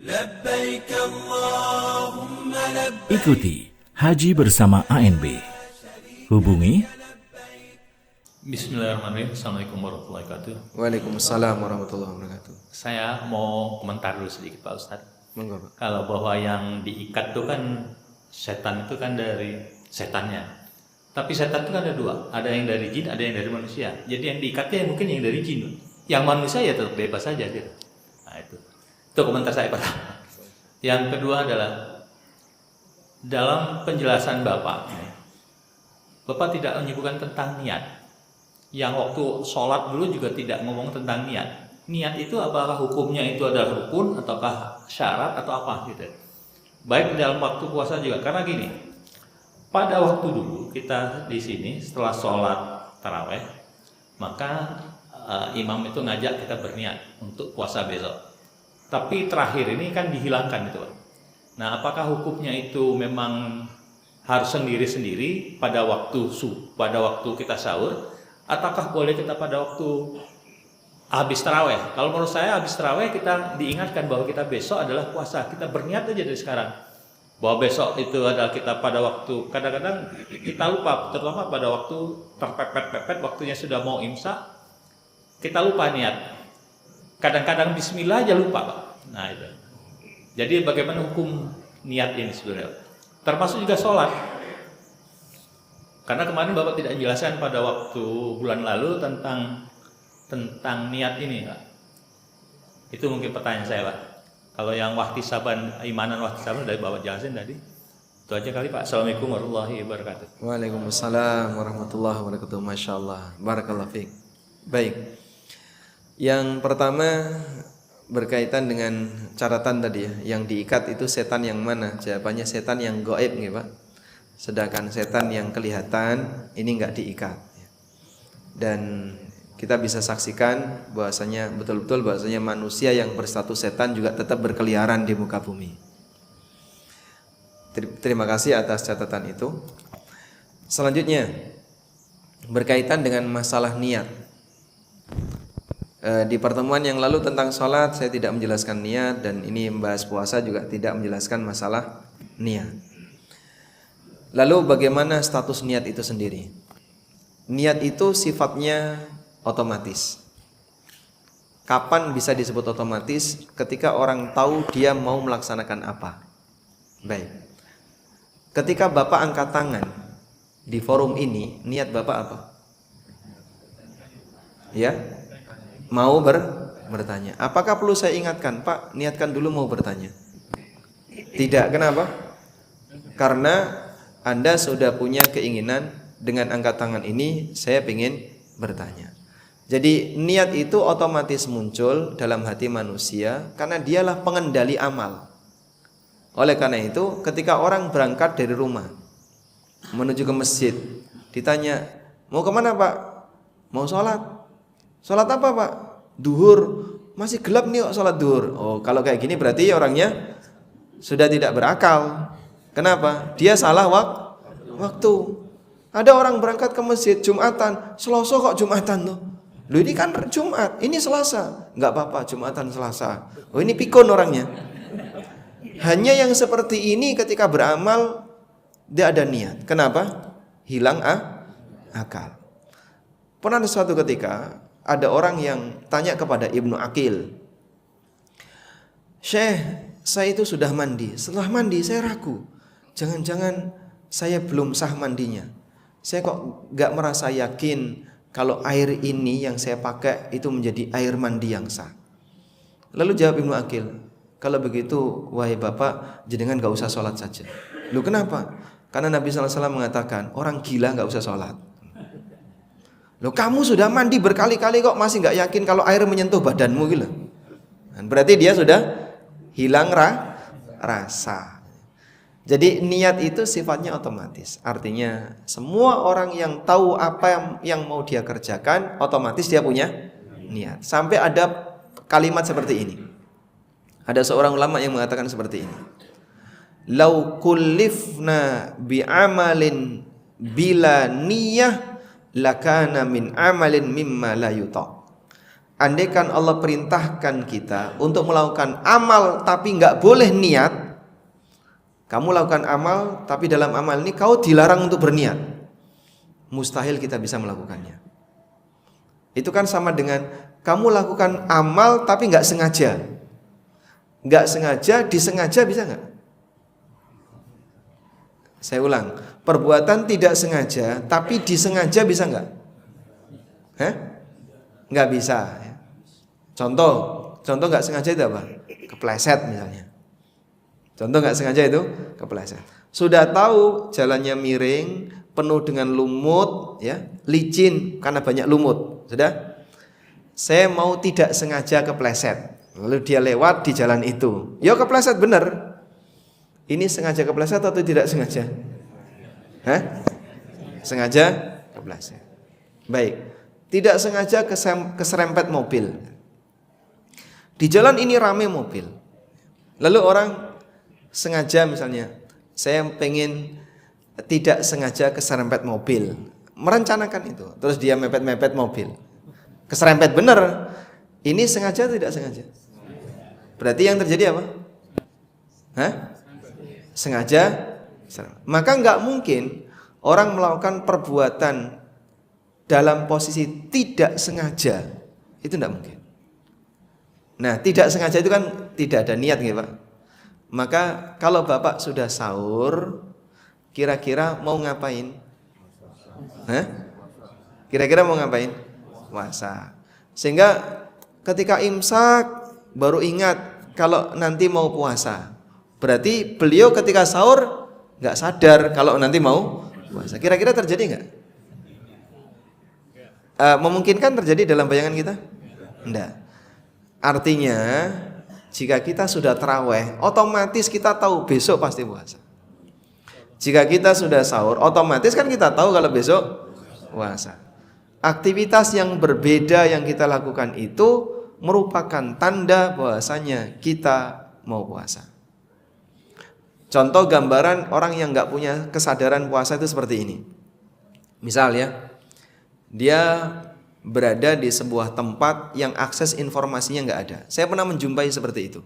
لبيك اللهم لبيك. Ikuti Haji bersama ANB. Hubungi Bismillahirrahmanirrahim. Assalamualaikum warahmatullahi wabarakatuh. Waalaikumsalam warahmatullahi wabarakatuh. Saya mau komentar dulu sedikit Pak Ustadz. Monggo, Pak. Kalau bahwa yang diikat itu kan setan itu kan dari setannya. Tapi setan itu kan ada dua, ada yang dari jin, ada yang dari manusia. Jadi yang diikatnya mungkin yang dari jin. Yang manusia ya tetap bebas saja gitu. Nah itu komentar saya pertama. Yang kedua adalah dalam penjelasan Bapak tidak menyebutkan tentang niat. Yang waktu sholat dulu juga tidak ngomong tentang niat. Niat itu apakah hukumnya itu adalah rukun ataukah syarat atau apa gitu. Baik dalam waktu puasa juga, karena gini, pada waktu dulu kita di sini setelah sholat taraweh, maka imam itu ngajak kita berniat untuk puasa besok. Tapi terakhir ini kan dihilangkan itu, Pak. Nah, apakah hukumnya itu memang harus sendiri-sendiri pada waktu kita sahur, ataukah boleh kita pada waktu habis taraweh? Kalau menurut saya habis taraweh kita diingatkan bahwa kita besok adalah puasa. Kita berniat aja dari sekarang bahwa besok itu adalah kita pada waktu. Kadang-kadang kita lupa, terutama pada waktu terpepet-pepet waktunya sudah mau imsak, kita lupa niat. Kadang-kadang bismillah aja lupa, Pak. Nah itu. Jadi bagaimana hukum niat ini sebenarnya? Termasuk juga sholat. Karena kemarin Bapak tidak menjelaskan pada waktu bulan lalu tentang niat ini, Pak. Itu mungkin pertanyaan saya, Pak. Kalau yang wahtisaban, imanan wahtisaban dari Bapak jelasin tadi. Itu aja kali, Pak. Assalamualaikum warahmatullahi wabarakatuh. Waalaikumsalam warahmatullahi wabarakatuh. Masya Allah. Barakallahu fiik. Baik. Yang pertama berkaitan dengan catatan tadi ya, yang diikat itu setan yang mana? Jawabannya setan yang gaib nih, Pak. Sedangkan setan yang kelihatan ini enggak diikat. Dan kita bisa saksikan bahwasanya betul-betul bahwasanya manusia yang berstatus setan juga tetap berkeliaran di muka bumi. Terima kasih atas catatan itu. Selanjutnya berkaitan dengan masalah niat. Di pertemuan yang lalu tentang sholat saya tidak menjelaskan niat, dan ini membahas puasa juga tidak menjelaskan masalah niat. Lalu bagaimana status niat itu sendiri? Niat itu sifatnya otomatis. Kapan bisa disebut otomatis? Ketika orang tahu dia mau melaksanakan apa. Baik. Ketika Bapak angkat tangan di forum ini, niat Bapak apa? Ya? Mau bertanya. Apakah perlu saya ingatkan, Pak, niatkan dulu mau bertanya? Tidak. Kenapa? Karena Anda sudah punya keinginan dengan angkat tangan ini, saya ingin bertanya. Jadi niat itu otomatis muncul dalam hati manusia karena dialah pengendali amal. Oleh karena itu, ketika orang berangkat dari rumah menuju ke masjid, ditanya, mau kemana, Pak? Mau sholat. Sholat apa, Pak? Duhur. Masih gelap nih kok sholat duhur. Oh, kalau kayak gini berarti orangnya sudah tidak berakal. Kenapa? Dia salah waktu. Ada orang berangkat ke masjid Jumatan, Selasa kok Jumatan tuh? Loh, ini kan Jumat, ini Selasa. Enggak apa-apa, Jumatan Selasa. Oh, ini pikun orangnya. Hanya yang seperti ini ketika beramal dia ada niat. Kenapa? Hilang akal. Pernah ada suatu ketika ada orang yang tanya kepada Ibnu Aqil, Syekh, saya itu sudah mandi. Setelah mandi saya ragu, jangan-jangan saya belum sah mandinya. Saya kok gak merasa yakin kalau air ini yang saya pakai itu menjadi air mandi yang sah. Lalu jawab Ibnu Aqil, kalau begitu wahai Bapak, jenengan gak usah sholat saja. Loh, kenapa? Karena Nabi SAW mengatakan orang gila gak usah sholat. Loh, kamu sudah mandi berkali-kali kok masih nggak yakin kalau air menyentuh badanmu gitu. Berarti dia sudah hilang rasa. Jadi niat itu sifatnya otomatis. Artinya semua orang yang tahu apa yang mau dia kerjakan, otomatis dia punya niat. Sampai ada kalimat seperti ini. Ada seorang ulama yang mengatakan seperti ini. Lau kullifna bi'amalin bila niyah lakana min amalin mimma la yuta. andaikan Allah perintahkan kita untuk melakukan amal tapi nggak boleh niat, kamu lakukan amal tapi dalam amal ini kau dilarang untuk berniat, mustahil kita bisa melakukannya. Itu kan sama dengan kamu lakukan amal tapi nggak sengaja. Nggak sengaja, disengaja bisa nggak? Saya ulang, perbuatan tidak sengaja tapi disengaja bisa nggak? Nggak bisa. Contoh nggak sengaja itu apa? Kepleset misalnya. Contoh nggak sengaja itu kepleset. Sudah tahu jalannya miring, penuh dengan lumut, ya, licin karena banyak lumut. Sudah? Saya mau tidak sengaja kepleset. Lalu dia lewat di jalan itu. Ya kepleset benar. Ini sengaja kepleset atau tidak sengaja? Sengaja kepleset. Baik. Tidak sengaja keserempet mobil. Di jalan ini ramai mobil. Lalu orang sengaja misalnya, saya pengen tidak sengaja keserempet mobil, merencanakan itu, terus dia mepet-mepet mobil, keserempet bener. Ini sengaja atau tidak sengaja? Berarti yang terjadi apa? Sengaja. Maka nggak mungkin orang melakukan perbuatan dalam posisi tidak sengaja, itu tidak mungkin. Nah, tidak sengaja itu kan tidak ada niat, gitu Pak. Maka kalau Bapak sudah sahur, kira-kira mau ngapain? Kira-kira mau ngapain? Puasa. Sehingga ketika imsak baru ingat kalau nanti mau puasa. Berarti beliau ketika sahur nggak sadar kalau nanti mau puasa. Kira-kira terjadi nggak? Memungkinkan terjadi dalam bayangan kita? Enggak. Artinya jika kita sudah taraweh, otomatis kita tahu besok pasti puasa. Jika kita sudah sahur, otomatis kan kita tahu kalau besok puasa. Aktivitas yang berbeda yang kita lakukan itu merupakan tanda bahwasanya kita mau puasa. Contoh gambaran orang yang nggak punya kesadaran puasa itu seperti ini. Misal ya, dia berada di sebuah tempat yang akses informasinya nggak ada. Saya pernah menjumpai seperti itu.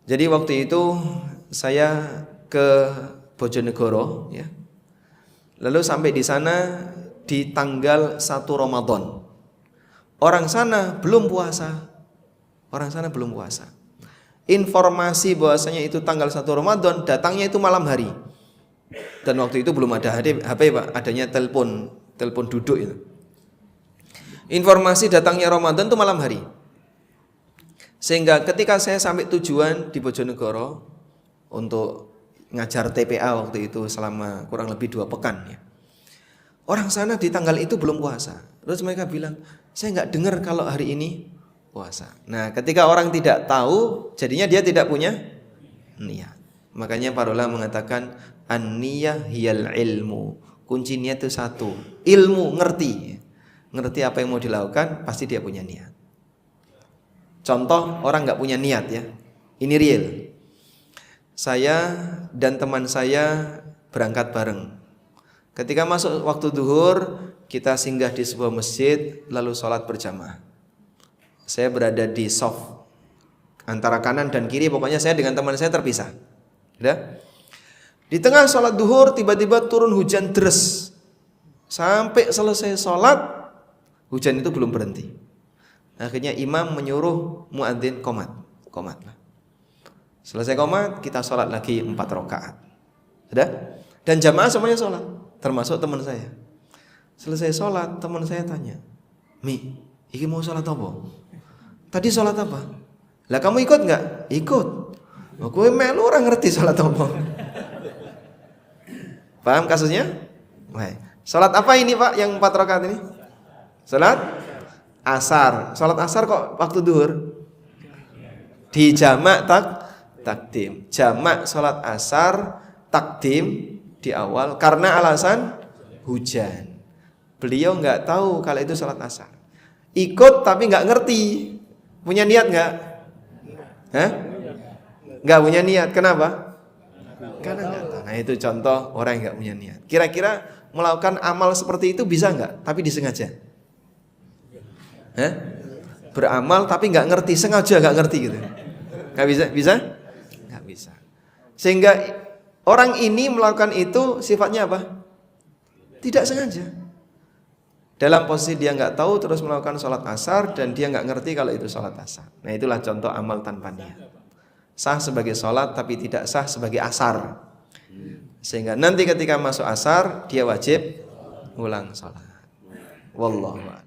Jadi waktu itu saya ke Bojonegoro, ya. Lalu sampai di sana di tanggal 1 Ramadan. Orang sana belum puasa. Informasi bahwasanya itu tanggal 1 Ramadan datangnya itu malam hari. Dan waktu itu belum ada HP, Pak, adanya telepon duduk itu. Informasi datangnya Ramadan itu malam hari. Sehingga ketika saya sampai tujuan di Bojonegoro untuk ngajar TPA waktu itu selama kurang lebih 2 pekan ya. Orang sana di tanggal itu belum puasa. Terus mereka bilang, saya nggak dengar kalau hari ini puasa. Nah, ketika orang tidak tahu, jadinya dia tidak punya niat. Makanya para ulama mengatakan an-niyah hiyal ilmu. Kunci niat itu satu, ilmu, ngerti apa yang mau dilakukan, pasti dia punya niat. Contoh orang nggak punya niat ya, ini real. Saya dan teman saya berangkat bareng. Ketika masuk waktu zuhur, kita singgah di sebuah masjid, lalu sholat berjamaah. Saya berada di soft antara kanan dan kiri, pokoknya saya dengan teman saya terpisah. Udah? Di tengah sholat zuhur tiba-tiba turun hujan deras. Sampai selesai sholat hujan itu belum berhenti. Akhirnya imam menyuruh muadzin qomat lah. Selesai qomat kita sholat lagi 4 rakaat. Sudah? Dan jamaah semuanya sholat, termasuk teman saya. Selesai sholat teman saya tanya, "Mi, iki mau sholat apa? Tadi sholat apa?" "Lah kamu ikut nggak?" "Ikut." "Kowe melu ora ngerti sholat apa?" Paham kasusnya? Baik. Sholat apa ini Pak yang 4 rakaat ini? Sholat asar. Sholat asar kok waktu duhur? Di jamak takdim. Jamak sholat asar takdim di awal karena alasan hujan. Beliau nggak tahu kalau itu sholat asar. Ikut tapi nggak ngerti. Punya niat nggak? Nggak punya niat. Kenapa? Karena nggak tahu. Nah itu contoh orang yang nggak punya niat. Kira-kira melakukan amal seperti itu bisa nggak? Tapi disengaja? beramal tapi nggak ngerti, sengaja nggak ngerti gitu. Nggak bisa, bisa? Nggak bisa. Sehingga orang ini melakukan itu sifatnya apa? Tidak sengaja. Dalam posisi dia nggak tahu terus melakukan sholat asar dan dia nggak ngerti kalau itu sholat asar. Nah itulah contoh amal tanpa niat. Sah sebagai sholat tapi tidak sah sebagai asar. Sehingga nanti ketika masuk asar dia wajib ulang sholat. Wallahu a'lam.